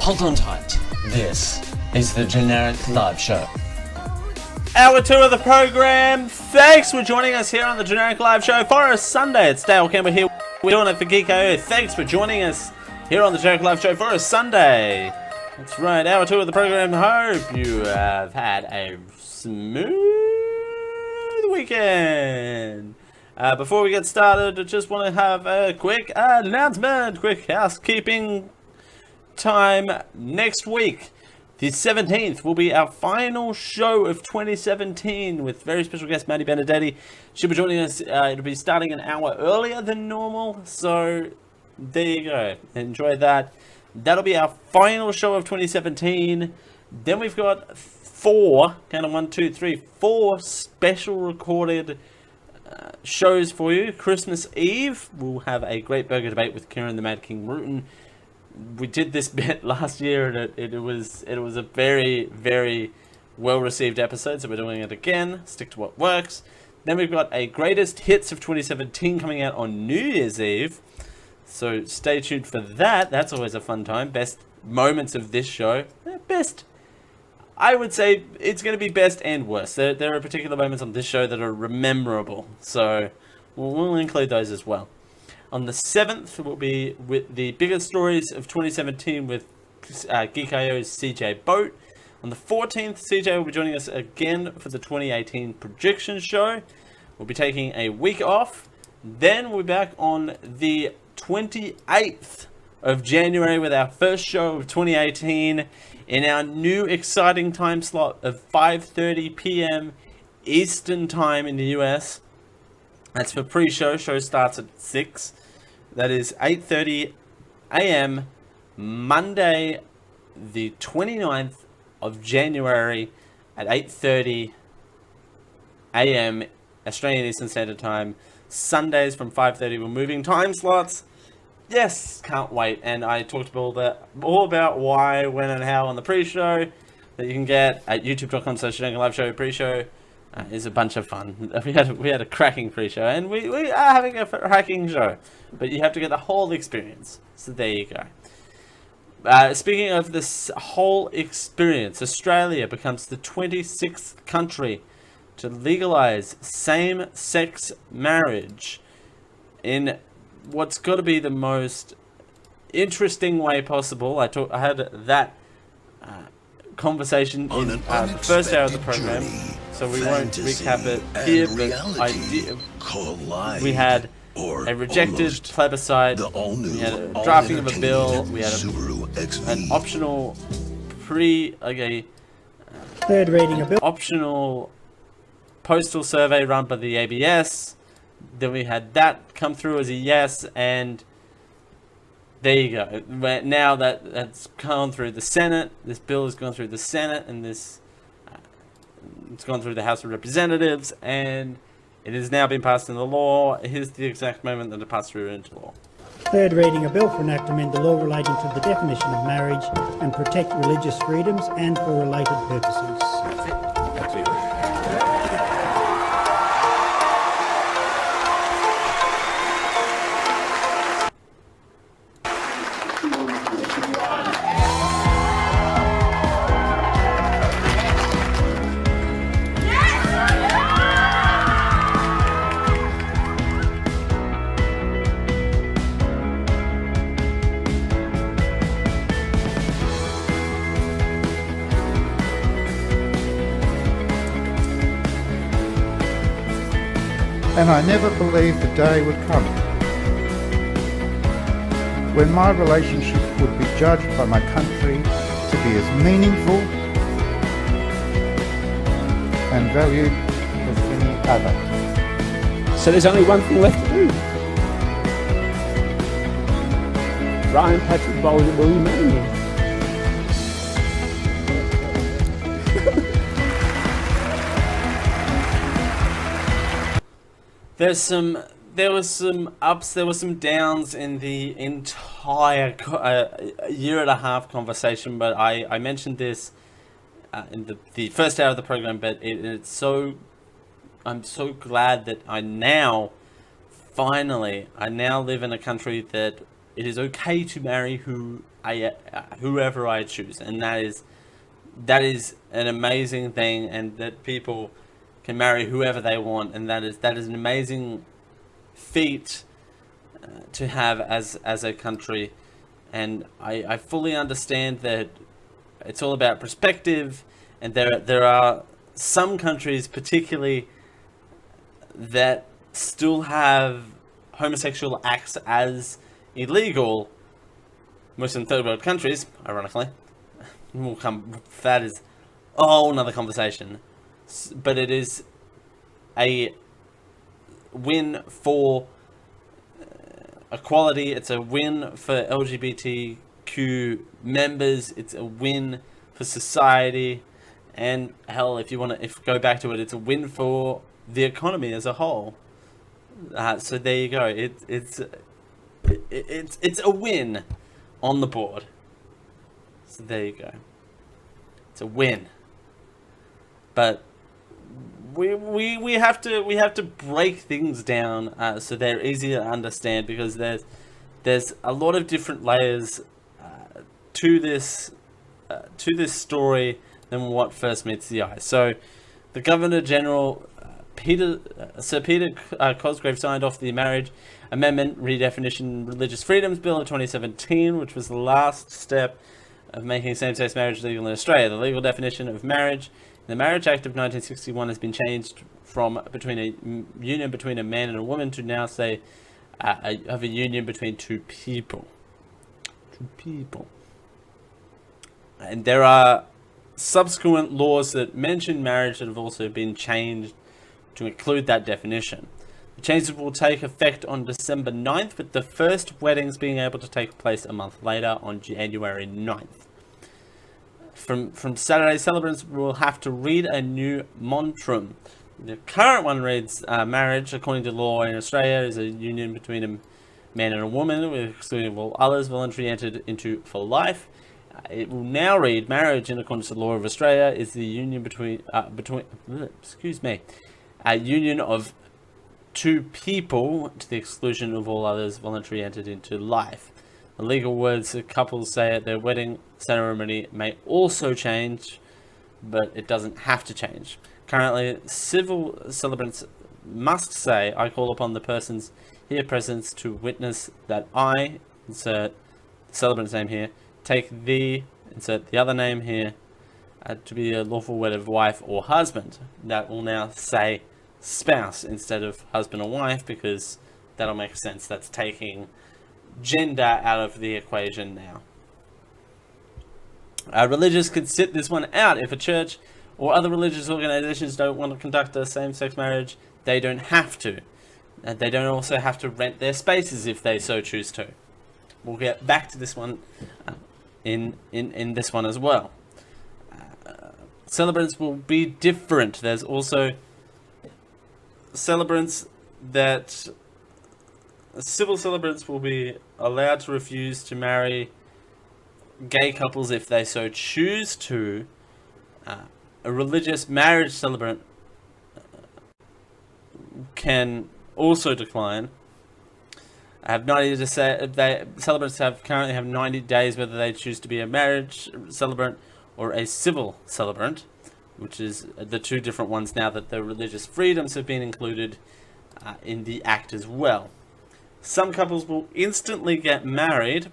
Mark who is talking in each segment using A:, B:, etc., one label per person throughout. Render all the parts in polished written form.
A: Hold on tight. This is the Generic Live Show.
B: Hour 2 of the program. Thanks for joining us here on the Generic Live Show for a Sunday. It's Dale Campbell here. We're doing it for Geeko. Thanks for joining us here on the Generic Live Show for a Sunday. That's right, hour 2 of the program. Hope you have had a smooth weekend. Before we get started, I just want to have a quick announcement, quick housekeeping time. Next week, the 17th, will be our final show of 2017 with very special guest Maddie Benedetti. She'll be joining us. It'll be starting an hour earlier than normal, so there you go. Enjoy that. That'll be our final show of 2017. Then we've got four special recorded shows for you. Christmas Eve, we'll have a great burger debate with Kieran the Mad King Rutan. We did this bit last year, and it was a very, very well received episode, so we're doing it again. Stick to what works. Then we've got a greatest hits of 2017 coming out on New Year's Eve, so stay tuned for that. That's always a fun time. Best moments of this show. Best, I would say it's going to be best and worst. There are particular moments on this show that are memorable, so we'll include those as well. On the 7th, we'll be with the biggest stories of 2017 with Geek.io's CJ Boat. On the 14th, CJ will be joining us again for the 2018 projection show. We'll be taking a week off. Then we'll be back on the 28th of January with our first show of 2018 in our new exciting time slot of 5:30 p.m. Eastern Time in the US. That's for pre-show. Show starts at 6. That is 8:30 a.m. Monday, the 29th of January at 8:30 a.m. Australian Eastern Standard Time. Sundays from 5:30. We're moving time slots. Yes, can't wait. And I talked all about why, when, and how on the pre-show that you can get at youtube.com/Live pre-show. Is a bunch of fun. We had a cracking pre-show, and we are having a cracking show. But you have to get the whole experience. So there you go. Speaking of this whole experience, Australia becomes the 26th country to legalize same-sex marriage in what's got to be the most interesting way possible. I had that conversation in the first hour of the program, so we won't recap it here, but we had a rejected plebiscite, we had a drafting of a bill, we had an optional
C: third reading a bill, optional
B: postal survey run by the ABS. Then we had that come through as a yes, and there you go. Now that's gone through the Senate. This bill has gone through the Senate, and it's gone through the House of Representatives, and it has now been passed into law. Here's the exact moment that it passed through into law.
C: Third reading a bill for an act to amend the law relating to the definition of marriage and protect religious freedoms and for related purposes.
B: That's it.
D: And I never believed the day would come when my relationship would be judged by my country to be as meaningful and valued as any other.
E: So there's only one thing left to do. Ryan Patrick Bowles and Willie Manning.
B: There was some ups, there were some downs in the entire year and a half conversation, but I mentioned this in the first hour of the program, but I'm so glad that I now live in a country that it is okay to marry whoever I choose, and that is an amazing thing, and that people can marry whoever they want, and that is an amazing feat to have as a country. And I fully understand that it's all about perspective, and there are some countries particularly that still have homosexual acts as illegal. Most in third world countries, ironically, that is a whole nother conversation. But it is a win for equality. It's a win for LGBTQ members. It's a win for society, and hell, if you want to go back to it, it's a win for the economy as a whole. So there you go. It's a win on the board. So there you go. It's a win. But we have to break things down so they're easier to understand, because there's a lot of different layers to this story than what first meets the eye. So the Governor General Sir Peter Cosgrave signed off the Marriage Amendment Redefinition Religious Freedoms Bill of 2017, which was the last step of making same-sex marriage legal in Australia. The legal definition of marriage in the Marriage Act of 1961 has been changed from a union between a man and a woman to now say of a union between two people. And there are subsequent laws that mention marriage that have also been changed to include that definition. The changes will take effect on December 9th, with the first weddings being able to take place a month later on January 9th. From Saturday, celebrants will have to read a new mantra. The current one reads, marriage, according to law in Australia, is a union between a man and a woman, with excluding of all others, voluntarily entered into for life. It will now read, marriage, in accordance to the law of Australia, is the union between a union of two people, to the exclusion of all others, voluntarily entered into life. The legal words that couples say at their wedding ceremony may also change, but it doesn't have to change. Currently, civil celebrants must say, I call upon the persons here present to witness that I, insert the celebrant's name here, take thee, insert the other name here, to be a lawful wedded wife or husband. That will now say spouse instead of husband or wife, because that'll make sense. That's taking gender out of the equation now. Religious could sit this one out. If a church or other religious organizations don't want to conduct a same-sex marriage, they don't have to. They don't also have to rent their spaces if they so choose to. We'll get back to this one in this one as well. Celebrants will be different. There's also celebrants that civil celebrants will be allowed to refuse to marry gay couples if they so choose to. A religious marriage celebrant can also decline. I have 90 to say. Celebrants currently have 90 days whether they choose to be a marriage celebrant or a civil celebrant, which is the two different ones now that the religious freedoms have been included in the Act as well. Some couples will instantly get married.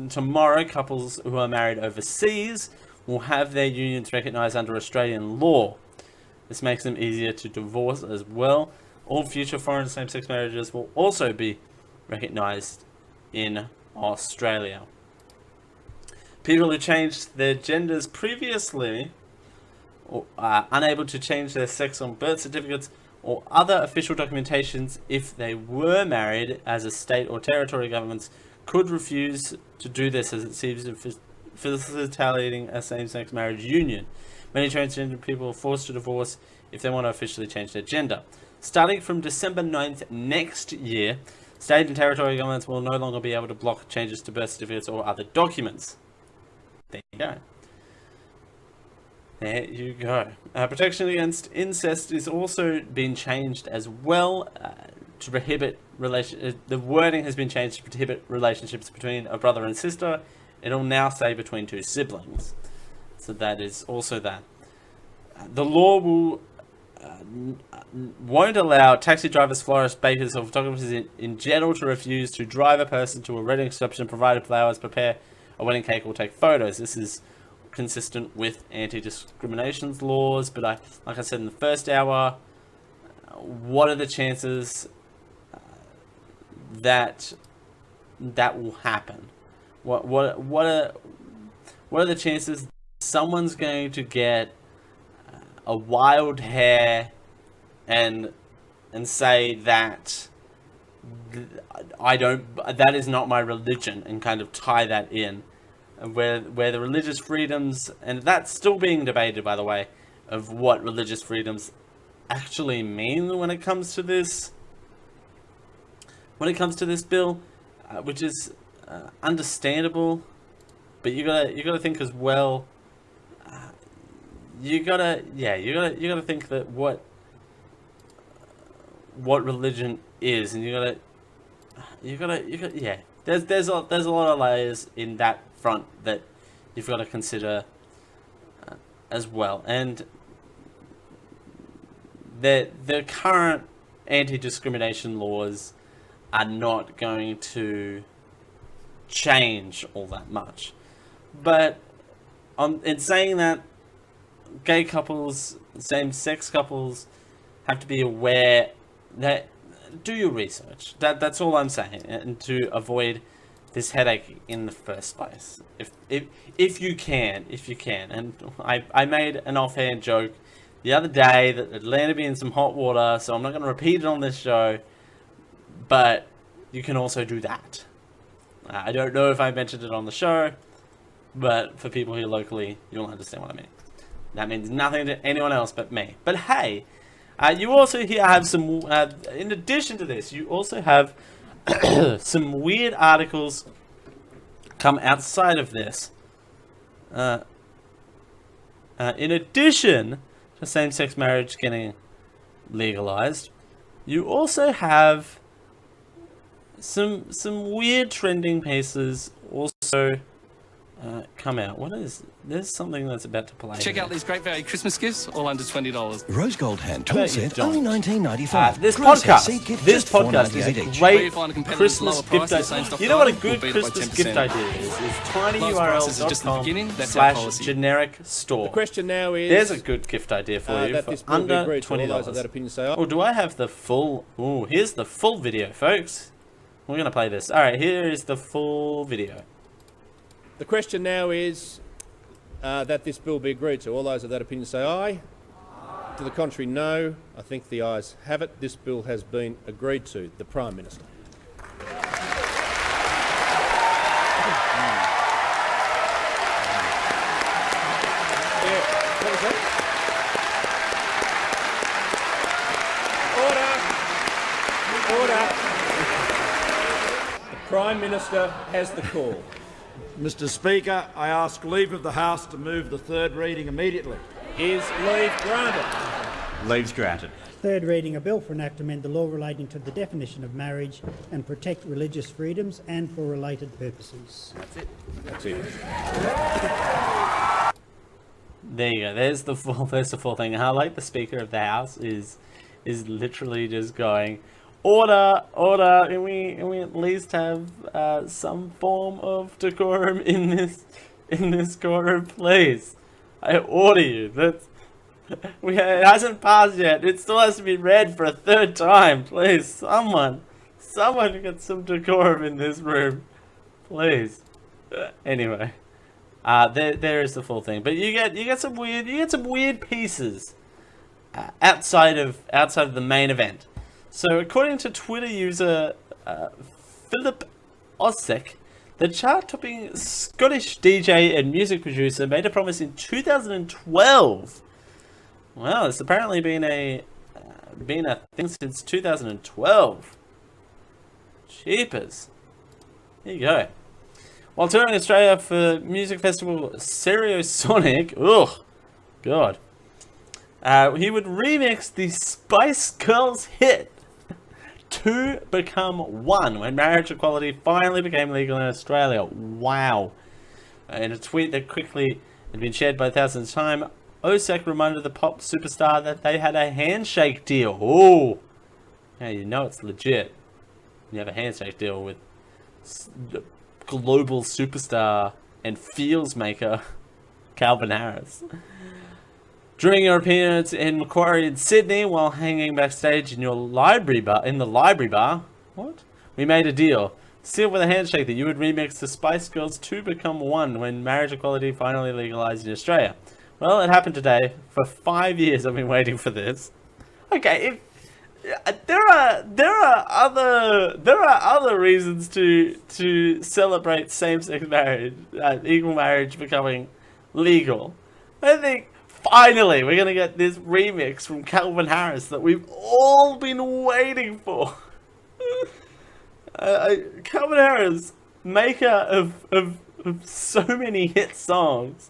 B: Tomorrow, couples who are married overseas will have their unions recognised under Australian law. This makes them easier to divorce as well. All future foreign same-sex marriages will also be recognised in Australia. People who changed their genders previously, or are unable to change their sex on birth certificates or other official documentations if they were married as a state or territory governments, could refuse to do this, as it seems to facilitating a same-sex marriage union. Many transgender people are forced to divorce if they want to officially change their gender. Starting from December 9th next year, state and territory governments will no longer be able to block changes to birth certificates or other documents. There you go. There you go. Protection against incest is also being changed as well to prohibit the wording has been changed to prohibit relationships between a brother and sister. It'll now say between two siblings. So that is also that. The law won't allow taxi drivers, florists, bakers, or photographers in general to refuse to drive a person to a wedding reception, provide flowers, prepare a wedding cake, or take photos. This is consistent with anti-discrimination laws, but like I said in the first hour, what are the chances that will happen? What are the chances someone's going to get a wild hair and say that that is not my religion, and kind of tie that in, where the religious freedoms, and that's still being debated, by the way, of what religious freedoms actually mean when it comes to this bill, which is understandable, but you gotta think as well. You gotta think that what religion is, and you gotta there's a lot of layers in that front that you've got to consider as well, and the current anti-discrimination laws are not going to change all that much, but in saying that, gay couples, same-sex couples have to be aware that do your research. That's all I'm saying, and to avoid this headache in the first place, if you can. And I made an offhand joke the other day that it landed me in some hot water, so I'm not going to repeat it on this show, but you can also do that. I don't know if I mentioned it on the show, but for people here locally, you'll understand what I mean. That means nothing to anyone else but me. But hey, you also here have some, in addition to this, you also have some weird articles come outside of this. In addition to same-sex marriage getting legalized, you also have some weird trending pieces also come out. There's something that's about to play.
F: Check out these great value Christmas gifts, all under $20.
G: Rose gold hand tool set, only $19.95.
B: This podcast is a great Christmas gift idea. You know what a good Christmas gift idea is tinyurl.com/generic store.
H: The question now is...
B: There's a good gift idea for you for under $20. Oh, do I have the full... Oh, here's the full video, folks. We're going to play this. Alright, here is the full video.
H: The question now is that this bill be agreed to. All those of that opinion say aye. Aye. To the contrary, no. I think the ayes have it. This bill has been agreed to. The Prime Minister. What was that? Order. The Prime Minister has the call.
I: Mr. Speaker, I ask leave of the House to move the third reading immediately.
H: Is leave granted?
J: Leave's granted.
C: Third reading, a bill for an act to amend the law relating to the definition of marriage and protect religious freedoms and for related purposes.
H: That's it.
B: There you go. There's the full thing. I like the Speaker of the House is literally just going, order, can we at least have some form of decorum in this courtroom, please? I order you. It hasn't passed yet. It still has to be read for a third time. Please, someone get some decorum in this room, please. Anyway, there is the full thing. But you get some weird pieces outside of the main event. So, according to Twitter user Philip Ossek, the chart-topping Scottish DJ and music producer made a promise in 2012. Well, it's apparently been a thing since 2012. Cheapers. There you go. While touring Australia for music festival Stereosonic, ugh, God, he would remix the Spice Girls hit 2 become 1 when marriage equality finally became legal in Australia. Wow. In a tweet that quickly had been shared by thousands of times, OSEC reminded the pop superstar that they had a handshake deal. Oh, yeah, you know it's legit. You have a handshake deal with global superstar and feels maker Calvin Harris. During your appearance in Macquarie in Sydney while hanging backstage in the library bar, what? We made a deal. Sealed with a handshake that you would remix the Spice Girls 2 Become 1 when marriage equality finally legalized in Australia. Well, it happened today. For 5 years I've been waiting for this. Okay, there are other reasons to celebrate same-sex marriage, equal marriage becoming legal. I think finally we're gonna get this remix from Calvin Harris that we've all been waiting for. Calvin Harris, maker of so many hit songs.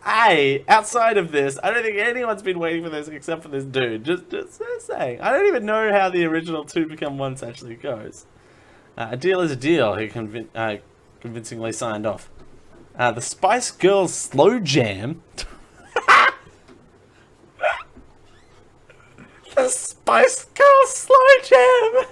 B: Outside of this, I don't think anyone's been waiting for this except for this dude. Just saying. I don't even know how the original 2 Become 1 actually goes. A deal is a deal, he convincingly signed off. The Spice Girls Slow Jam. The Spice Girls Slow Jam.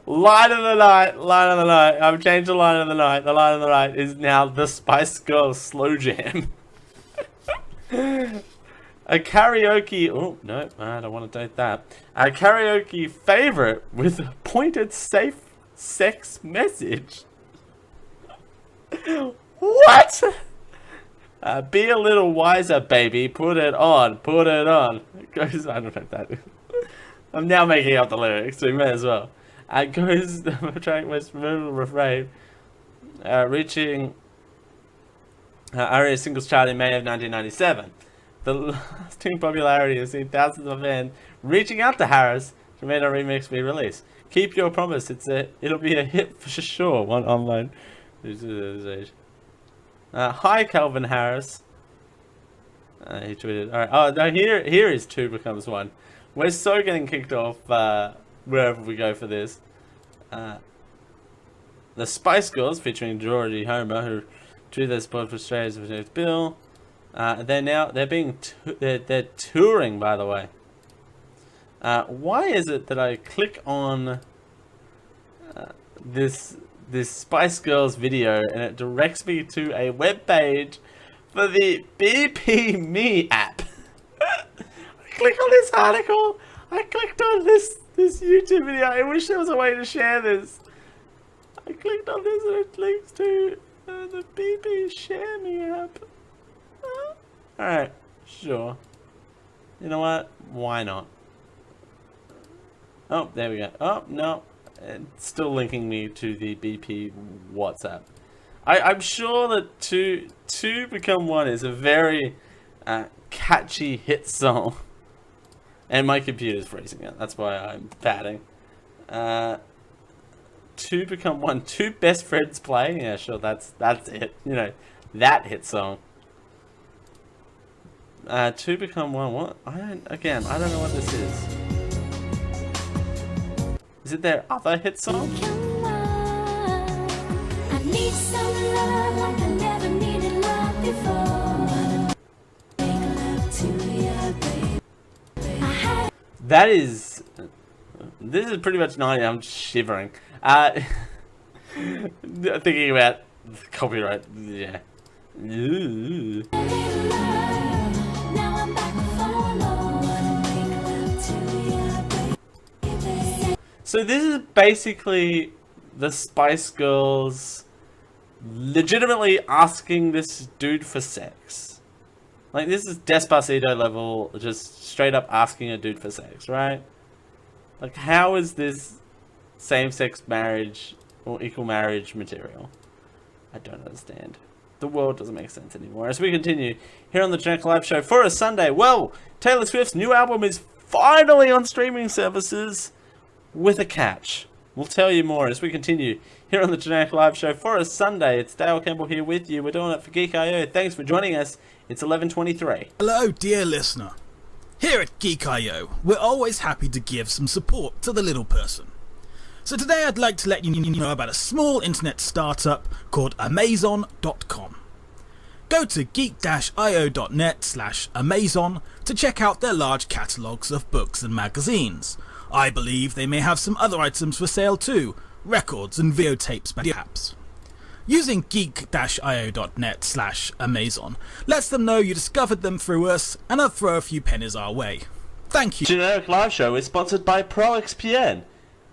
B: Line of the night. I've changed the line of the night. The line of the night is now the Spice Girls Slow Jam. A karaoke. Oh no, I don't want to date that. A karaoke favorite with a pointed safe sex message. What? Be a little wiser, baby. Put it on. Put it on. It goes. I don't know if that is. I'm now making up the lyrics, so we may as well. It goes the track most memorable refrain, reaching ARIA singles chart in May of 1997. The lasting popularity has seen thousands of fans reaching out to Harris to make a remix be released. Keep your promise. It'll be a hit for sure. One online. Hi, Calvin Harris. He tweeted. All right. Oh no, here is 2 becomes 1. We're so getting kicked off wherever we go for this. The Spice Girls featuring Georgie Homer, who drew their support for Australia's bill. They're touring, by the way. Why is it that I click on this Spice Girls video and it directs me to a web page for the BP Me app? Click on this article. I clicked on this YouTube video. I wish there was a way to share this. I clicked on this and it links to the BP Share Me app. Alright, sure. You know what? Why not? Oh, there we go. Oh, no. It's still linking me to the BP WhatsApp. I'm sure that 2 Become 1 is a very catchy hit song. And my computer's freezing out. That's why I'm batting. 2 Become 1. 2 best friends play. Yeah, sure. That's it. You know, that hit song. 2 Become 1. What? I don't know what this is. Is it their other hit song? I need some love like I never needed love before. That is... This is pretty much 90. I'm shivering. Thinking about copyright. Yeah. Ooh. So this is basically the Spice Girls legitimately asking this dude for sex. Like, this is Despacito level, just straight up asking a dude for sex, right? Like, how is this same-sex marriage or equal marriage material? I don't understand. The world doesn't make sense anymore. As we continue here on the Genetic Live Show for a Sunday, well, Taylor Swift's new album is finally on streaming services with a catch. We'll tell you more as we continue here on the Genetic Live Show for a Sunday. It's Dale Campbell here with you. We're doing it for Geek.io. Thanks for joining us. It's 11:23.
K: Hello, dear listener. Here at Geek.io, we're always happy to give some support to the little person. So today I'd like to let you know about a small internet startup called Amazon.com. Go to geek-io.net/Amazon to check out their large catalogues of books and magazines. I believe they may have some other items for sale too, records and videotapes perhaps. Using geek-io.net/Amazon lets them know you discovered them through us, and I'll throw a few pennies our way. Thank you.
B: Generic Live Show is sponsored by ProXPN.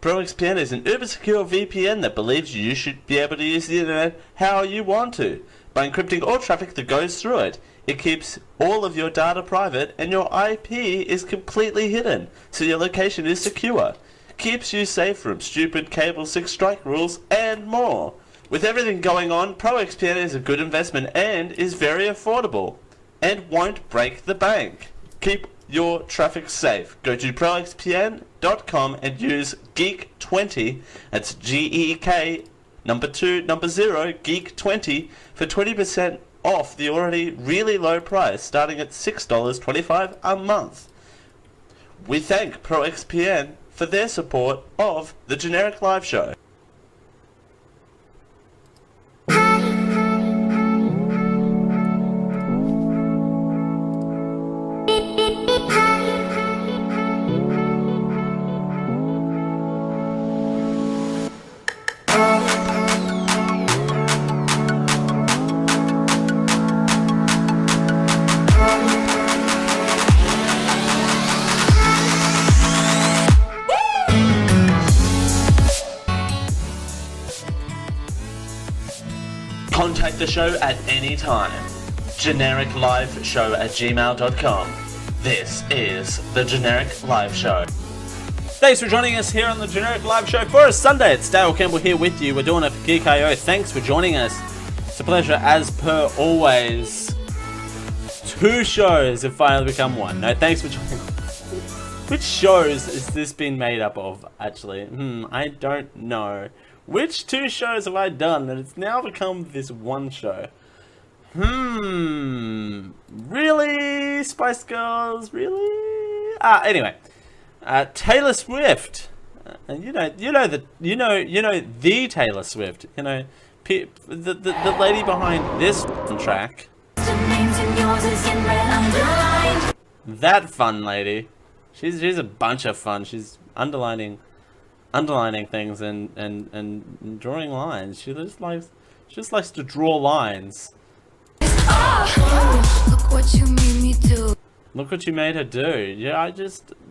B: ProXPN is an uber secure VPN that believes you should be able to use the internet how you want to, by encrypting all traffic that goes through it. It keeps all of your data private and your IP is completely hidden, so your location is secure. Keeps you safe from stupid cable 6 strike rules and more. With everything going on, ProXPN is a good investment and is very affordable and won't break the bank. Keep your traffic safe. Go to proxpn.com and use GEEK20, that's GEEK, number 0, GEEK20, for 20% off the already really low price, starting at $6.25 a month. We thank ProXPN for their support of the Generic Live Show. Contact the show at any time. genericliveshow@gmail.com. This is the Generic Live Show. Thanks for joining us here on the Generic Live Show for a Sunday. It's Dale Campbell here with you. We're doing it for Geek.io. Thanks for joining us. It's a pleasure as per always. 2 shows have finally become 1. No, thanks for joining us. Which shows has this been made up of, actually? I don't know. Which 2 shows have I done that it's now become this 1 show? Really? Spice Girls? Really? Anyway. Taylor Swift. You know the Taylor Swift. You know, the lady behind this track. That fun lady. She's a bunch of fun. She's underlining things and drawing lines. She just likes to draw lines. Look what you made me do. Look what you made her do. Yeah,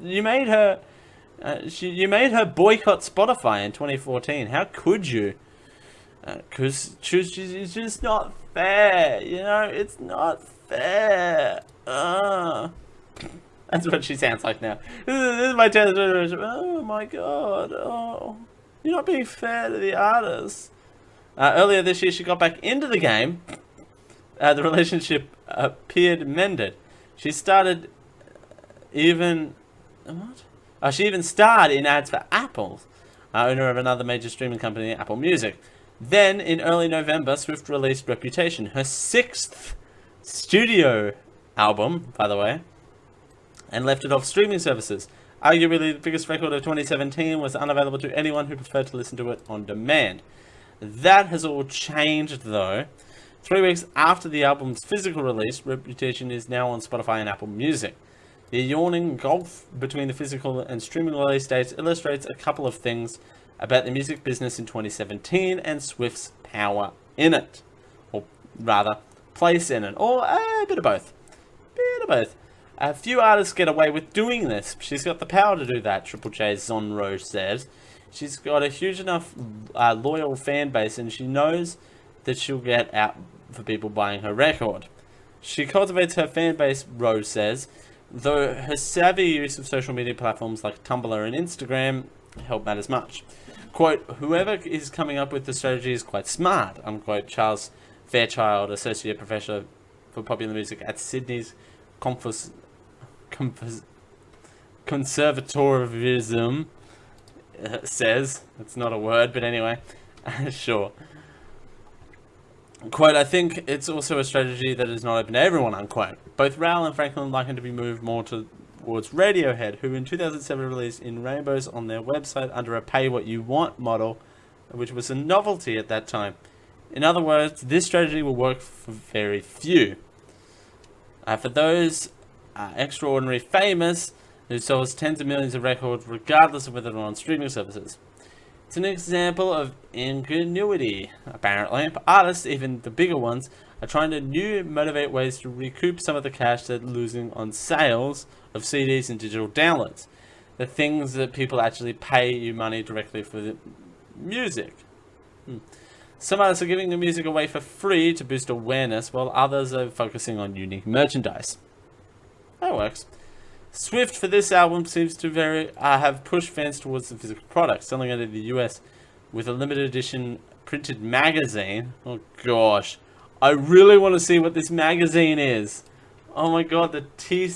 B: you made her boycott Spotify in 2014. How could you? Because it's just not fair. You know, it's not fair. That's what she sounds like now. This is my Taylor Swift. Oh my god. Oh, you're not being fair to the artists. Earlier this year, she got back into the game. The relationship appeared mended. She started even she even starred in ads for Apple, owner of another major streaming company, Apple Music. Then, in early November, Swift released Reputation, her 6th studio album, by the way, and left it off streaming services. Arguably, the biggest record of 2017 was unavailable to anyone who preferred to listen to it on demand. That has all changed, though. 3 weeks after the album's physical release, Reputation is now on Spotify and Apple Music. The yawning gulf between the physical and streaming release dates illustrates a couple of things about the music business in 2017 and Swift's power in it. Or rather, place in it. Or a bit of both. A few artists get away with doing this. She's got the power to do that, Triple J's Zonro says. She's got a huge enough loyal fan base, and she knows that she'll get out for people buying her record. She cultivates her fan base, Rose says, though her savvy use of social media platforms like Tumblr and Instagram help matters much. Quote, whoever is coming up with the strategy is quite smart, unquote. Charles Fairchild, Associate Professor for Popular Music at Sydney's Conservatorivism says. It's not a word, but anyway, sure. Quote, I think it's also a strategy that is not open to everyone, unquote. Both Raoul and Franklin liken to be moved more to towards Radiohead, who in 2007 released In Rainbows on their website under a pay what you want model, which was a novelty at that time. In other words, this strategy will work for very few. For those extraordinary famous who sells tens of millions of records regardless of whether they're on streaming services. It's an example of ingenuity, apparently. Artists, even the bigger ones, are trying to motivate ways to recoup some of the cash they're losing on sales of CDs and digital downloads. The things that people actually pay you money directly for the music. Some artists are giving the music away for free to boost awareness, while others are focusing on unique merchandise. That works. Swift for this album seems to have pushed fans towards the physical product, selling it in the US with a limited edition printed magazine. Oh gosh, I really want to see what this magazine is. Oh my god, the T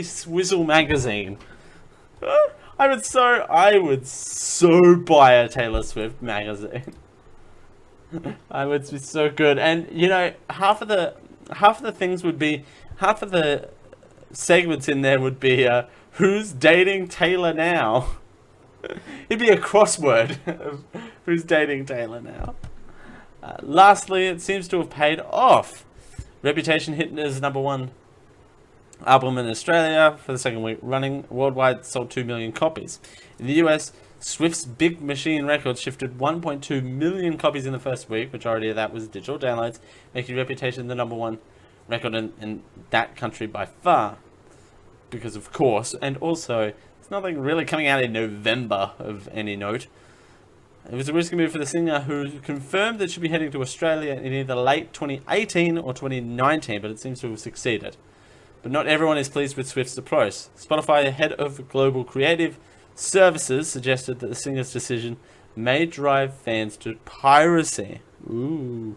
B: Swizzle magazine. I would so buy a Taylor Swift magazine. I would be so good, and you know, half of the segments in there would be who's dating Taylor now. It'd be a crossword of who's dating Taylor now. Lastly, it seems to have paid off. Reputation hit as #1 album in Australia for the second week running. Worldwide, sold 2 million copies. In the US, Swift's Big Machine Records shifted 1.2 million copies in the first week. Majority of that was digital downloads, making Reputation the #1 record in that country by far. Because of course, and also, there's nothing really coming out in November of any note. It was a risky move for the singer, who confirmed that she'll be heading to Australia in either late 2018 or 2019, but it seems to have succeeded. But not everyone is pleased with Swift's approach. Spotify, head of global creative services, suggested that the singer's decision may drive fans to piracy. Ooh.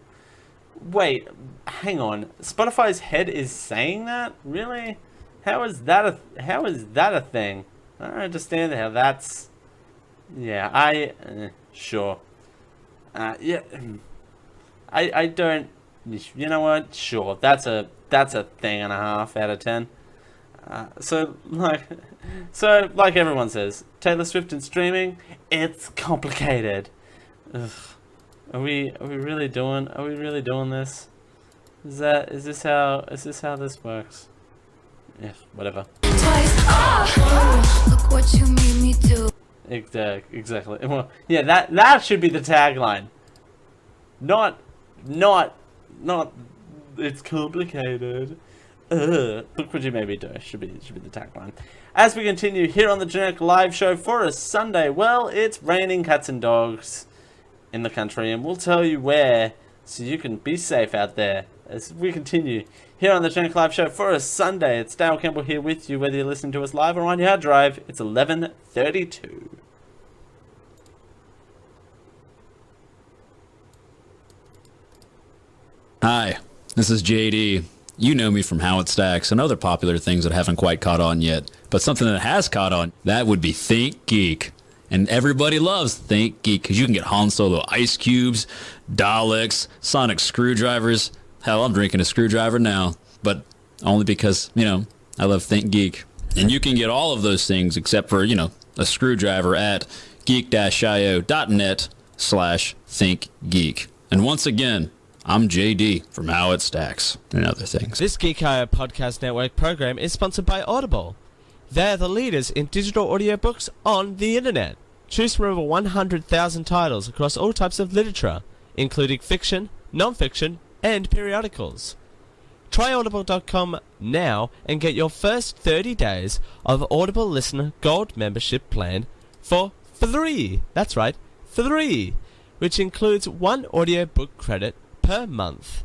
B: Wait, hang on. Spotify's head is saying that? Really? How is that a thing? I don't understand how that's... Yeah, sure. Yeah. I don't... You know what? Sure. That's a thing and a half out of 10. So like everyone says, Taylor Swift and streaming, it's complicated. Ugh. Are we really doing this? Is this how this works? Yeah, whatever.
L: Look what you made me do.
B: Exactly. Well, yeah, that should be the tagline. Not it's complicated. Look what you made me do. Should be the tagline. As we continue here on the Generic Live Show for a Sunday, well, it's raining cats and dogs in the country, and we'll tell you where, so you can be safe out there. As we continue here on the Generic Live Show for a Sunday, it's Dale Campbell here with you, whether you're listening to us live or on your hard drive. It's 11:32.
M: Hi, this is JD. You know me from How It Stacks and other popular things that haven't quite caught on yet. But something that has caught on, that would be Think Geek. And everybody loves Think Geek because you can get Han Solo ice cubes, Daleks, sonic screwdrivers. Hell, I'm drinking a screwdriver now. But only because, I love Think Geek. And you can get all of those things except for, a screwdriver at geek-io.net/thinkgeek. And once again, I'm JD from How It Stacks and other things.
N: This Geek-io Podcast Network program is sponsored by Audible. They're the leaders in digital audiobooks on the internet. Choose from over 100,000 titles across all types of literature, including fiction, non-fiction, and periodicals. Try audible.com now and get your first 30 days of Audible Listener Gold membership plan for free. That's right, free, which includes 1 audiobook credit per month.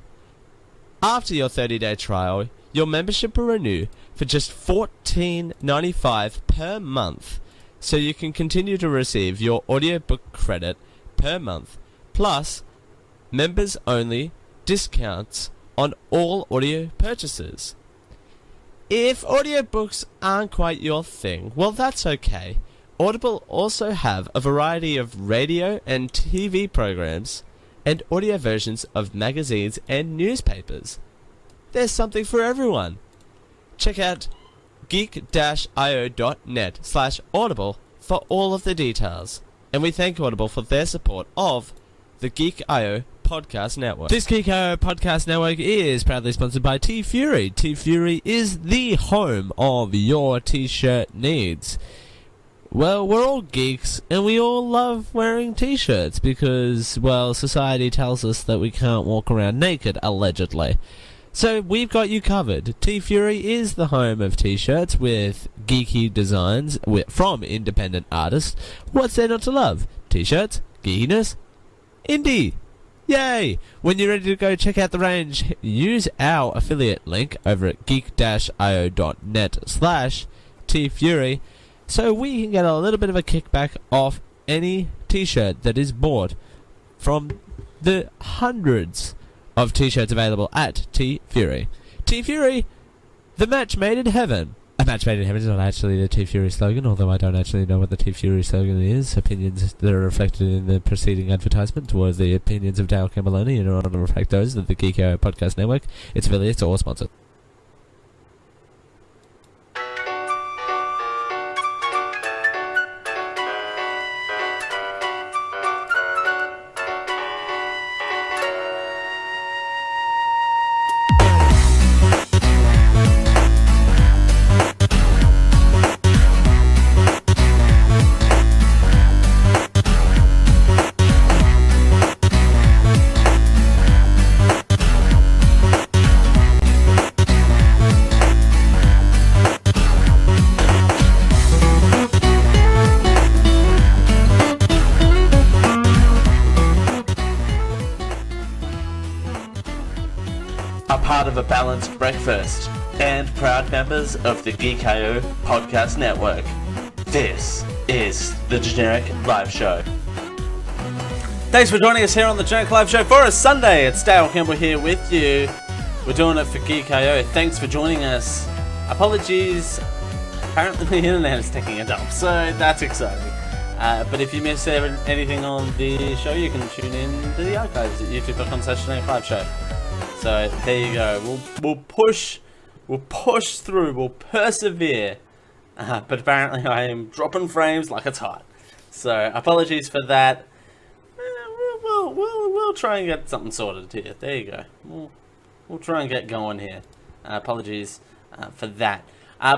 N: After your 30-day trial, your membership will renew for just $14.95 per month, so you can continue to receive your audiobook credit per month, plus members-only discounts on all audio purchases. If audiobooks aren't quite your thing, well, that's okay. Audible also have a variety of radio and TV programs and audio versions of magazines and newspapers. There's something for everyone. Check out geek-io.net/audible for all of the details. And we thank Audible for their support of the Geek.io Podcast Network. This Geek.io Podcast Network is proudly sponsored by T-Fury. T-Fury is the home of your t-shirt needs. Well, we're all geeks, and we all love wearing t-shirts because, well, society tells us that we can't walk around naked, allegedly. So we've got you covered. T-Fury is the home of t-shirts with geeky designs from independent artists. What's there not to love? T-shirts, geekiness, indie. Yay! When you're ready to go check out the range, use our affiliate link over at geek-io.net/tfury so we can get a little bit of a kickback off any t-shirt that is bought from the hundreds of t-shirts available at T-Fury. T-Fury, the match made in heaven. A match made in heaven is not actually the T-Fury slogan, although I don't actually know what the T-Fury slogan is. Opinions that are reflected in the preceding advertisement were the opinions of Dale Campbell only and are not to reflect those of the Geek.io Podcast Network, its affiliates, or sponsors.
B: Part of a balanced breakfast and proud members of the Geek.io Podcast Network. This is the Generic Live Show. Thanks for joining us here on the Generic Live Show for a Sunday. It's Dale Campbell here with you. We're doing it for Geek.io. Thanks for joining us. Apologies. Apparently the internet is taking a dump, so that's exciting. But if you miss anything on the show, you can tune in to the archives at youtube.com/Generic Live Show. So there you go. We'll push through. We'll persevere. But apparently I am dropping frames like it's hot. So apologies for that. We'll try and get something sorted here. There you go. We'll try and get going here. Apologies for that.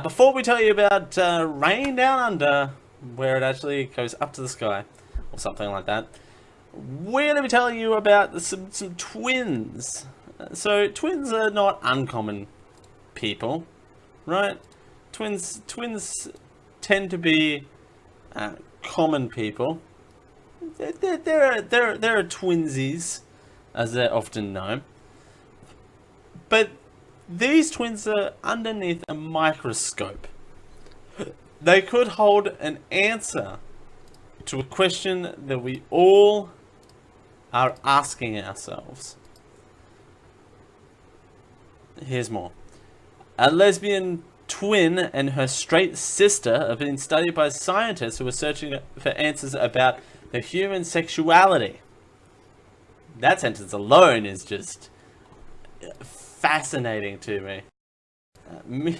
B: Before we tell you about rain down under, where it actually goes up to the sky, or something like that, we're going to be telling you about some twins. So twins are not uncommon people, right? Twins tend to be common people. There are twinsies, as they're often known. But these twins are underneath a microscope. They could hold an answer to a question that we all are asking ourselves. Here's more. A lesbian twin and her straight sister have been studied by scientists who are searching for answers about the human sexuality. That sentence alone is just fascinating to me.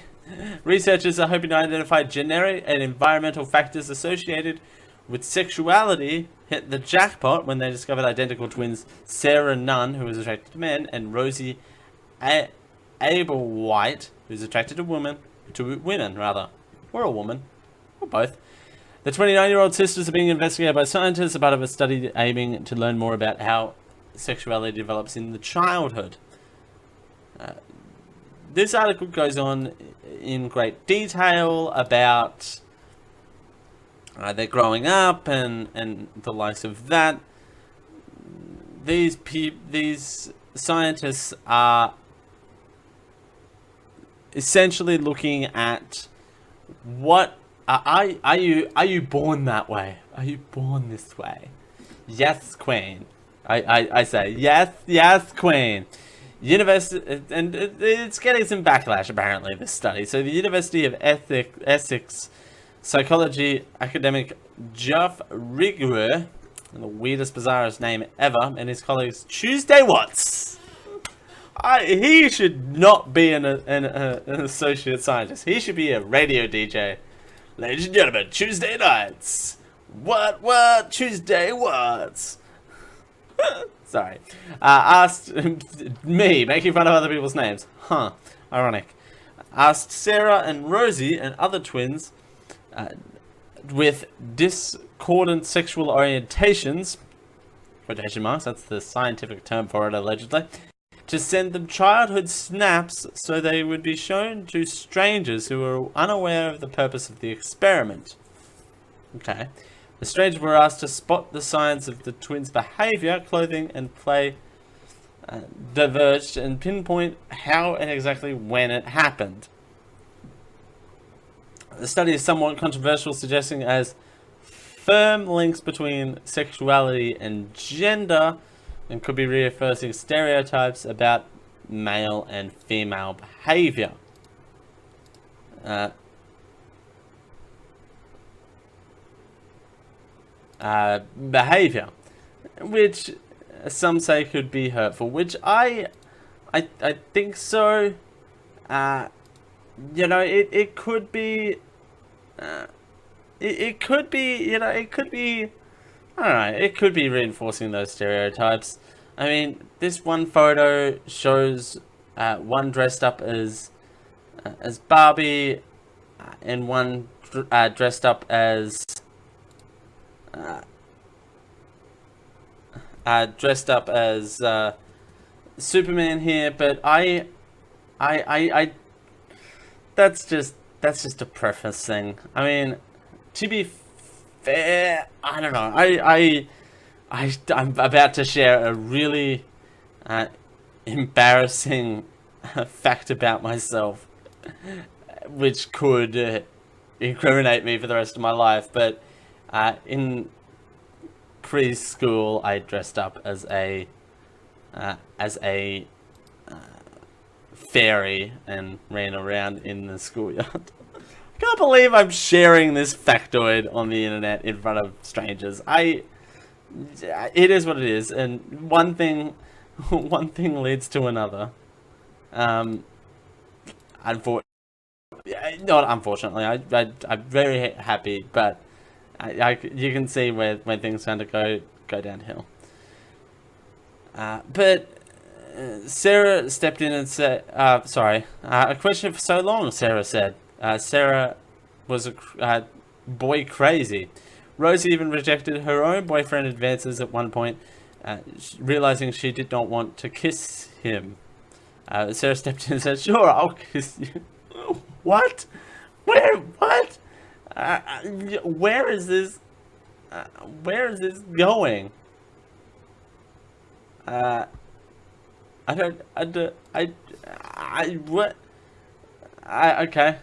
B: Researchers are hoping to identify genetic and environmental factors associated with sexuality hit the jackpot when they discovered identical twins Sarah Nunn, who was attracted to men, and Rosie Ablewhite, who's attracted to women, or a woman, or both. The 29-year-old sisters are being investigated by scientists as part of a study aiming to learn more about how sexuality develops in the childhood. This article goes on in great detail about their growing up and the likes of that. These scientists are essentially looking at what are you born that way? Are you born this way? Yes, Queen. I say yes, Queen. University, and it's getting some backlash apparently, this study. So the University of Essex psychology academic Geoff Rigour, the weirdest, bizarrest name ever, and his colleagues Tuesday Watts he should not be an associate scientist. He should be a radio DJ. Ladies and gentlemen, Tuesday nights. What? Tuesday what? Sorry. Asked me, making fun of other people's names. Huh. Ironic. Asked Sarah and Rosie and other twins with discordant sexual orientations, quotation marks, that's the scientific term for it allegedly, to send them childhood snaps so they would be shown to strangers who were unaware of the purpose of the experiment. Okay. The strangers were asked to spot the signs of the twins' behavior, clothing, and play diverged and pinpoint how and exactly when it happened. The study is somewhat controversial, suggesting as firm links between sexuality and gender, and could be reinforcing stereotypes about male and female behavior. Behavior, which some say could be hurtful, which I think so. You know, it could be. It could be, you know, it could be, I don't know, it could be reinforcing those stereotypes. I mean, this one photo shows one dressed up as Barbie, and one dressed up as Superman here, but I that's just a preface thing. I mean, to be fair, I don't know. I'm about to share a really embarrassing fact about myself, which could incriminate me for the rest of my life. But in preschool, I dressed up as a fairy and ran around in the schoolyard. I can't believe I'm sharing this factoid on the internet in front of strangers. It is what it is, and one thing leads to another. Not unfortunately. I'm very happy, but you can see where things kind of go downhill. But Sarah stepped in and said, a question for so long, Sarah said. Sarah was a boy crazy. Rosie even rejected her own boyfriend advances at one point, realizing she did not want to kiss him. Sarah stepped in and said, "Sure, I'll kiss you." What? Where? What? Where is this? Where is this going? Okay.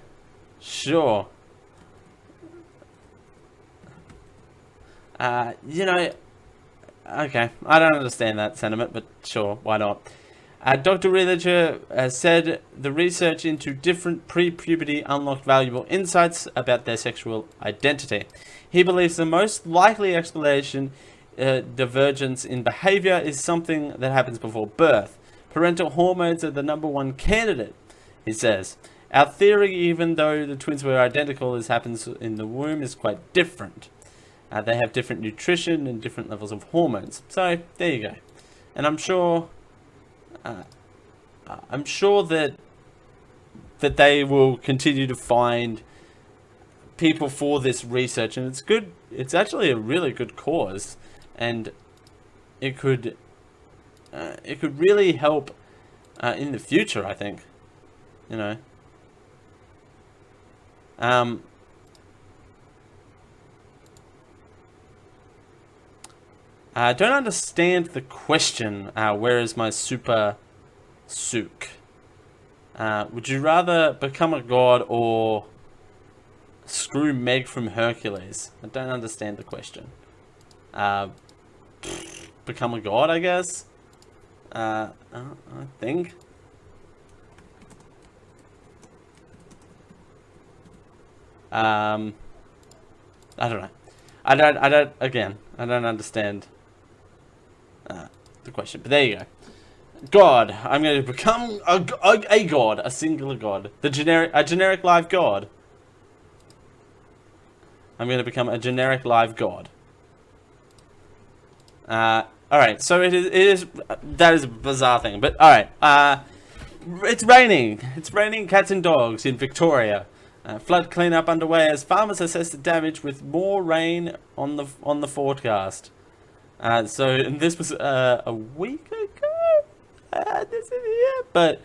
B: Sure. You know, okay, I don't understand that sentiment, but sure, why not? Dr. Realiger said the research into different pre-puberty unlocked valuable insights about their sexual identity. He believes the most likely explanation, divergence in behavior, is something that happens before birth. Parental hormones are the #1 candidate, he says. Our theory, even though the twins were identical as happens in the womb, is quite different. They have different nutrition and different levels of hormones. So, there you go. And I'm sure that they will continue to find people for this research, and it's good. It's actually a really good cause, and it could really help in the future, I think. You know. I don't understand the question, where is my super sook? Would you rather become a god or screw Meg from Hercules? I don't understand the question. Become a god, I guess? I think. I don't know. I don't understand the question, but there you go. God. I'm going to become a god, a singular god. A generic live god. I'm going to become a generic live god. Alright, so it is, that is a bizarre thing, but alright, it's raining. It's raining cats and dogs in Victoria. Flood cleanup underway as farmers assess the damage with more rain on the forecast. And this was a week ago. But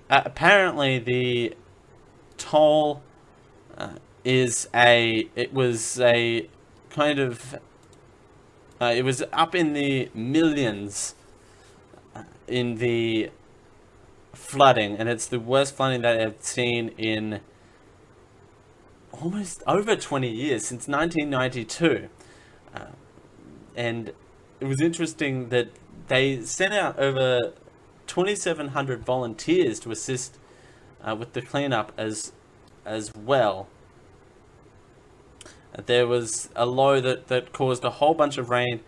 B: apparently the toll it was up in the millions in the flooding, and it's the worst flooding that I've seen in almost over 20 years, since 1992. And it was interesting that they sent out over 2,700 volunteers to assist with the cleanup as well. There was a low that caused a whole bunch of rain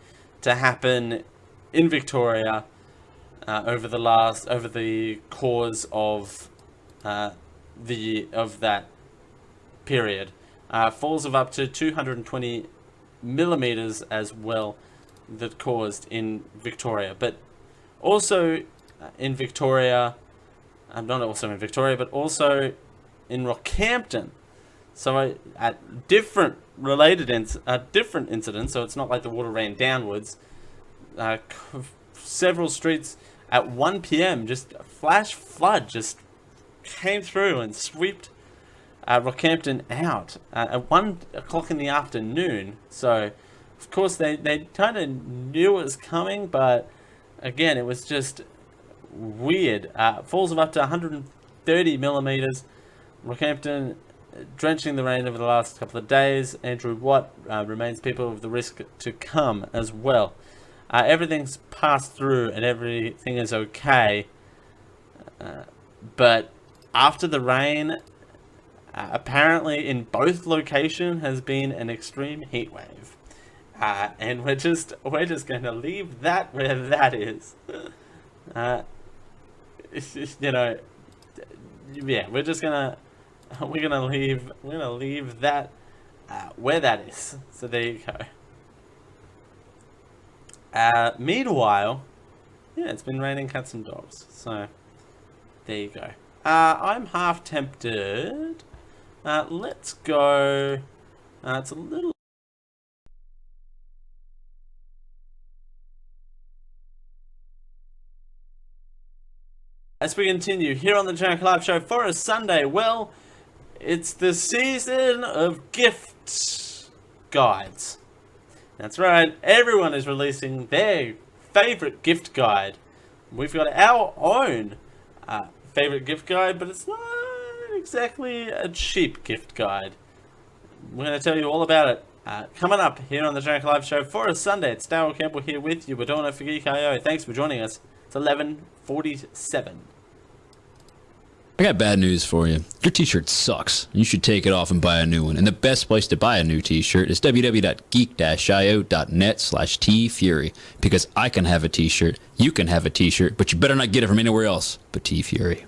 B: to happen in Victoria over the course of that period. Falls of up to 220 millimeters as well that caused in Victoria, but also in Victoria, not also in Victoria, but also in Rockhampton. So at different incidents, so it's not like the water ran downwards. Several streets at 1 p.m. just a flash flood just came through and swept Rockhampton out at 1 o'clock in the afternoon. So of course they kind of knew it was coming, but again it was just weird. Falls of up to 130 millimeters. Rockhampton drenching the rain over the last couple of days. Andrew Watt remains people of the risk to come as well. Everything's passed through and everything is okay. But after the rain, apparently in both locations has been an extreme heat wave. And we're just going to leave that where that is. You know, yeah, we're gonna leave that where that is. So there you go. Meanwhile, yeah, it's been raining cats and dogs. So there you go. I'm half tempted. Let's go. It's a little. As we continue here on the Jack Live Show for a Sunday, well, it's the season of gift guides. That's right, everyone is releasing their favourite gift guide. We've got our own favourite gift guide, but it's not exactly a cheap gift guide. We're going to tell you all about it coming up here on the Jack Live Show for a Sunday. It's Dale Campbell here with you. We're doing it for Geek.io. Thanks for joining us. It's 11:47.
M: I got bad news for you. Your t-shirt sucks. You should take it off and buy a new one. And the best place to buy a new t-shirt is www.geek-io.net/tfury. Because I can have a t-shirt, you can have a t-shirt, but you better not get it from anywhere else but T-Fury.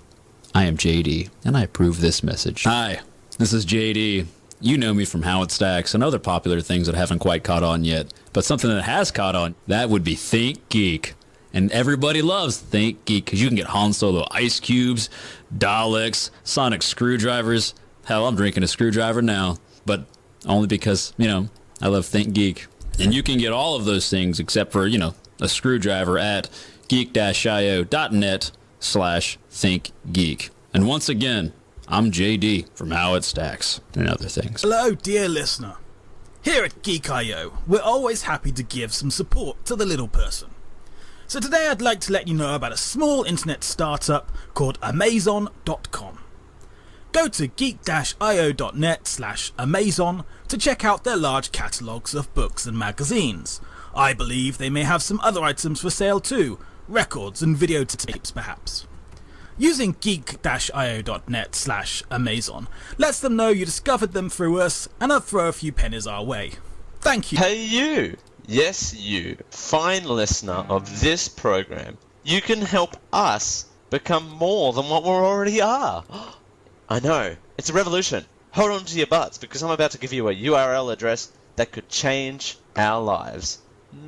M: I am JD, and I approve this message. Hi, this is JD. You know me from How It Stacks and other popular things that haven't quite caught on yet. But something that has caught on, that would be Think Geek. And everybody loves Think Geek because you can get Han Solo ice cubes, Daleks, sonic screwdrivers. Hell, I'm drinking a screwdriver now, but only because, you know, I love Think Geek. And you can get all of those things except for, you know, a screwdriver at geek-io.net/thinkgeek. And once again, I'm JD from How It Stacks and other things.
K: Hello, dear listener. Here at Geek.io, we're always happy to give some support to the little person. So today I'd like to let you know about a small internet startup called Amazon.com. Go to geek-io.net/Amazon to check out their large catalogues of books and magazines. I believe they may have some other items for sale too, records and videotapes perhaps. Using geek-io.net/Amazon lets them know you discovered them through us and I'll throw a few pennies our way. Thank you.
O: Hey you! Yes, you, fine listener of this program, you can help us become more than what we already are. I know, it's a revolution. Hold on to your butts, because I'm about to give you a URL address that could change our lives.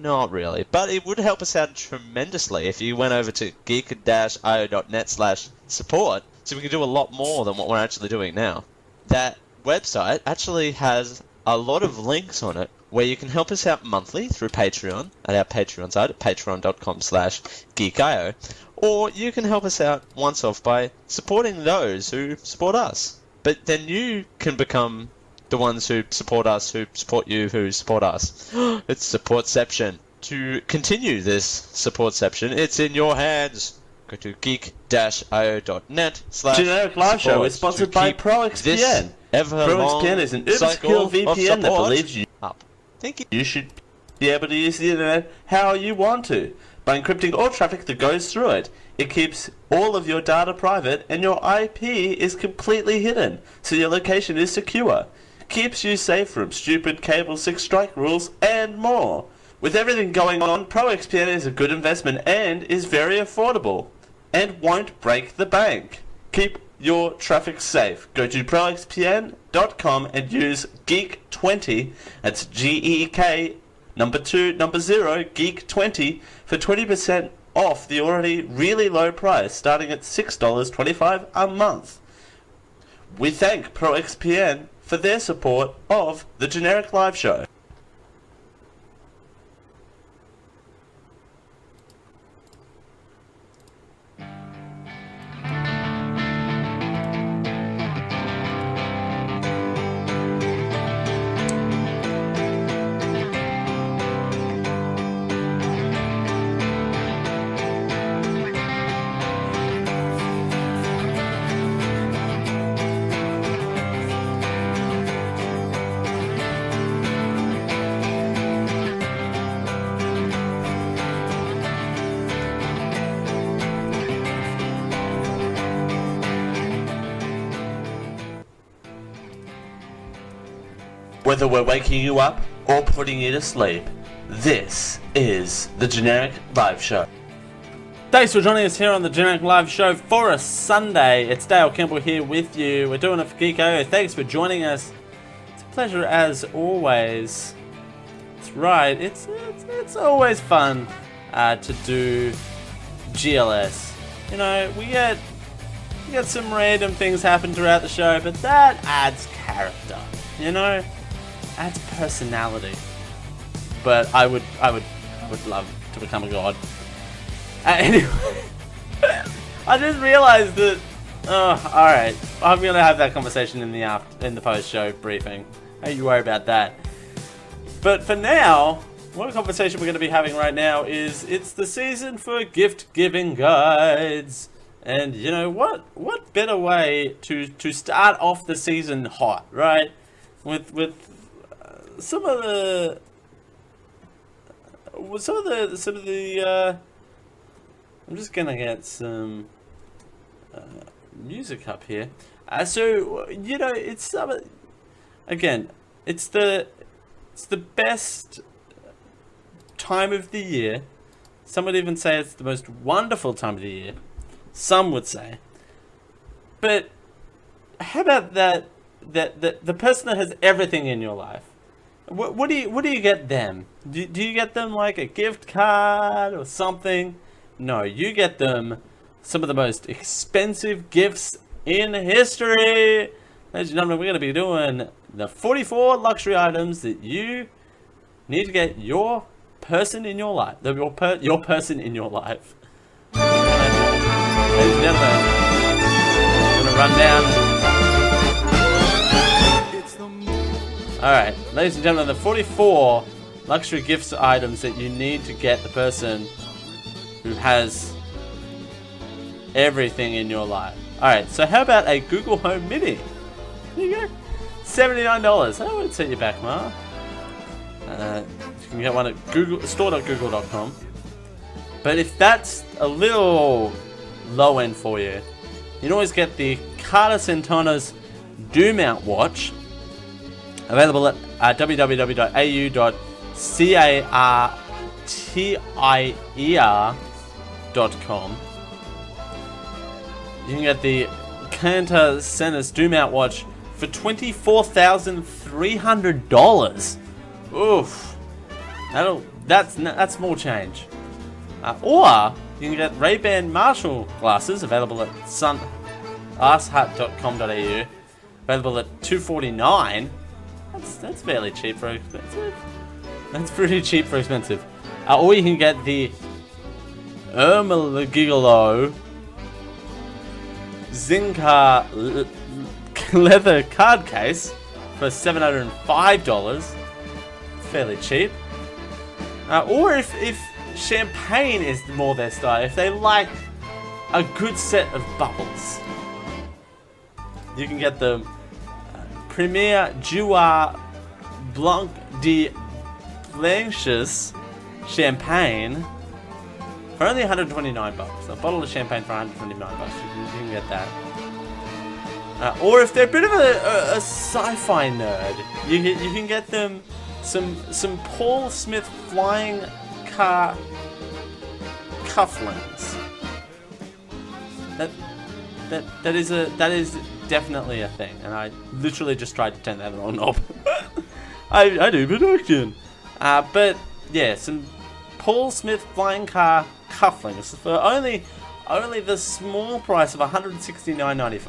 O: Not really, but it would help us out tremendously if you went over to geek-io.net/support, so we can do a lot more than what we're actually doing now. That website actually has a lot of links on it where you can help us out monthly through Patreon at our Patreon site at patreon.com/geekio, or you can help us out once off by supporting those who support us. But then you can become the ones who support us, who support you, who support us. It's supportception. To continue this supportception, it's in your hands. Go to geek-io.net/.
B: Generic Live Show is sponsored by ProXPN. ProXPN is an uber-secure VPN that believes you
O: up. Thank you.
B: You should be able to use the internet how you want to, by encrypting all traffic that goes through it. It keeps all of your data private, and your IP is completely hidden, so your location is secure. Keeps you safe from stupid Cable 6 strike rules, and more. With everything going on, ProXPN is a good investment and is very affordable, and won't break the bank. Keep your traffic safe. Go to proxpn.com and use GEEK20, that's GEEK, number 0, GEEK20, for 20% off the already really low price, starting at $6.25 a month. We thank ProXPN for their support of the Generic Live Show. Whether we're waking you up or putting you to sleep, this is the Generic Live Show. Thanks for joining us here on the Generic Live Show for a Sunday. It's Dale Campbell here with you. We're doing it for Geek.io. Thanks for joining us. It's a pleasure as always. That's right. It's always fun to do GLS. You know, we get some random things happen throughout the show, but that adds character. You know, adds personality. But I would love to become a god. Anyway, I just realized that. Oh, all right. I'm gonna have that conversation in the post-show briefing. Don't you worry about that. But for now, one conversation we're gonna be having right now is it's the season for gift-giving guides, and you know what better way to start off the season hot, right? With some of the I'm just gonna get some music up here. So you know, it's again, it's the best time of the year. Some would even say it's the most wonderful time of the year. Some would say. But how about that the person that has everything in your life? What do you get them? Do you get them like a gift card or something? No, you get them some of the most expensive gifts in history. Ladies and gentlemen, we're going to be doing the 44 luxury items that you need to get your person in your life. Your person in your life. Ladies and gentlemen, I'm going to run down. Alright, ladies and gentlemen, the 44 luxury gifts items that you need to get the person who has everything in your life. Alright, so how about a Google Home Mini? There you go. $79. That would set you back, Ma. You can get one at store.google.com. But if that's a little low end for you, you can always get the Carter Centona's Do Mount watch. Available at www.au.centona.com. cartier.com. You can get the Cantor Senus Doom Out watch for $24,300. Oof. That's small change. Or you can get Ray-Ban Marshall glasses available at asshut.com.au. Available at $249. That's fairly cheap for expensive. That's pretty cheap for expensive. Or you can get the Gigolo Zinca leather card case for $705. Fairly cheap. Or if champagne is more their style, if they like a good set of bubbles, you can get the Premier Joueur Blanc de Blanches champagne for only $129. A bottle of champagne for $129. You can get that. Or if they're a bit of a sci-fi nerd, you can get them some Paul Smith flying car cufflinks. That is definitely a thing, and I literally just tried to turn that on knob. I do production. But yeah, some Paul Smith flying car cufflinks for only the small price of $169.95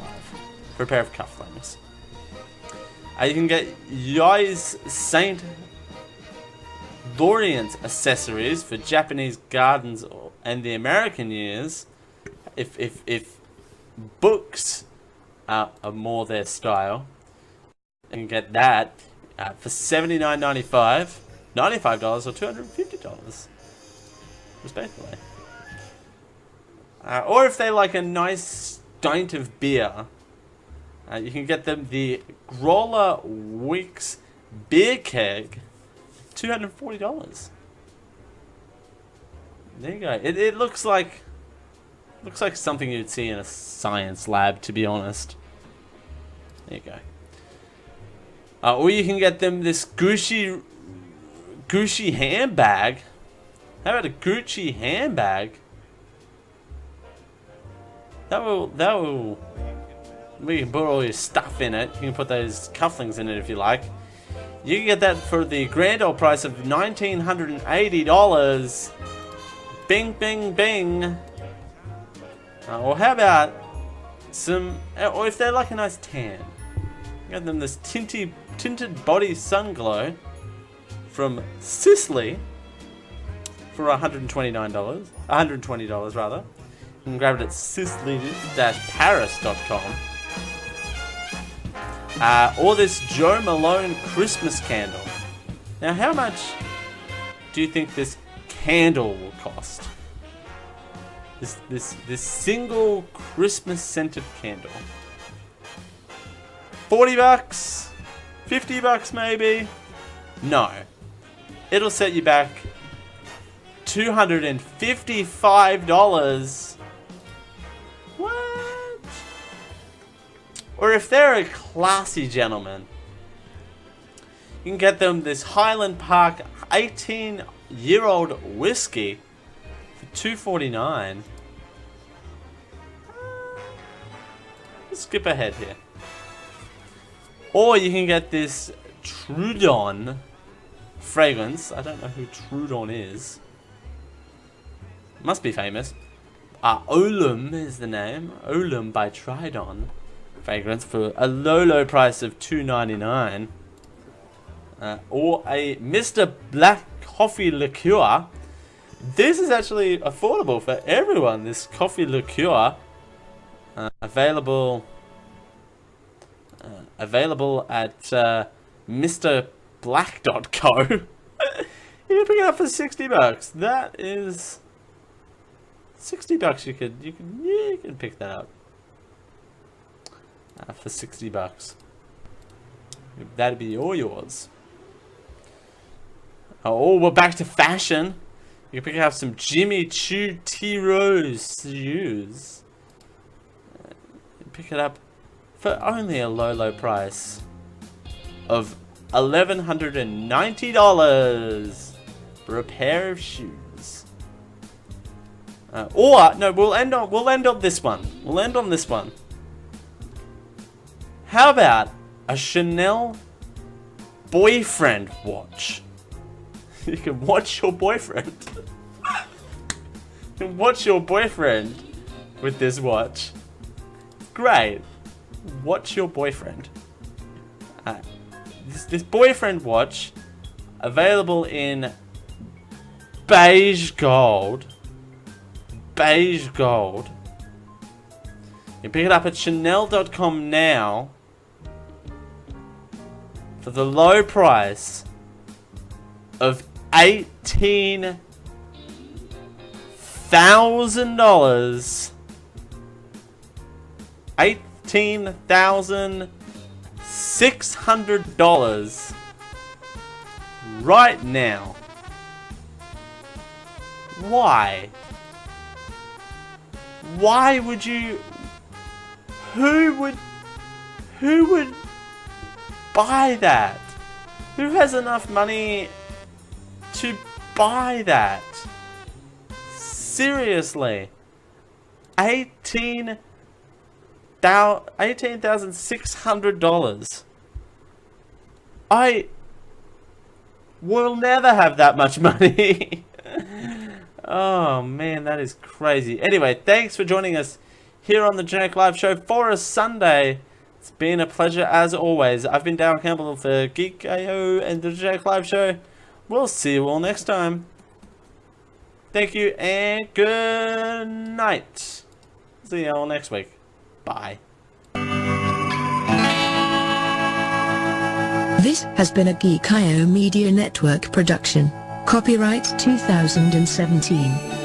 B: for a pair of cufflinks. You can get Yves Saint Laurent's accessories for Japanese gardens and the American years. If books are more their style, you can get that for $79.95, $95 or $250 respectively. Or if they like a nice pint of beer, you can get them the Growler Weeks beer keg, $240. There you go. It looks like something you'd see in a science lab, to be honest. There you go. Or you can get them this Gucci handbag. How about a Gucci handbag? That will. We can put all your stuff in it. You can put those cufflinks in it if you like. You can get that for the grand old price of $1,980. Bing, bing, bing. Or how about or if they like a nice tan, get them this tinted body sun glow from Sisley for $120 rather. You can grab it at sisley-paris.com. Or this Joe Malone Christmas candle. Now, how much do you think this candle will cost? This single Christmas scented candle. $40? $50 maybe? No. It'll set you back $255. What? Or if they're a classy gentleman, you can get them this Highland Park 18-year-old whiskey for $249. Let's skip ahead here. Or you can get this Trudon fragrance. I don't know who Trudon is. Must be famous. Olum is the name. Olum by Tridon fragrance for a low price of $2.99. Or a Mr. Black coffee liqueur. This is actually affordable for everyone. This coffee liqueur available at MrBlack.co. You can pick it up for $60. That is $60. You can pick that up for $60. That'd be all yours. Oh, we're back to fashion. You can pick up some Jimmy Choo T Rose shoes. Pick it up for only a low price of $1,190 for a pair of shoes. Or no, we'll end on this one. We'll end on this one. How about a Chanel boyfriend watch? You can watch your boyfriend. You can watch your boyfriend with this watch. Great. Watch your boyfriend. This boyfriend watch, available in beige gold. Beige gold. You pick it up at Chanel.com now for the low price of $18,000. $18,600 right now. Why? Why would you? Who would buy that? Who has enough money to buy that? Seriously. $18,600. I will never have that much money. Oh man, that is crazy. Anyway, thanks for joining us here on the Generic Live Show for a Sunday. It's been a pleasure as always. I've been Dale Campbell for Geek.io and the Generic Live Show. We'll see you all next time. Thank you and good night. See you all next week. Bye.
P: This has been a Geek.io Media Network production. Copyright 2017.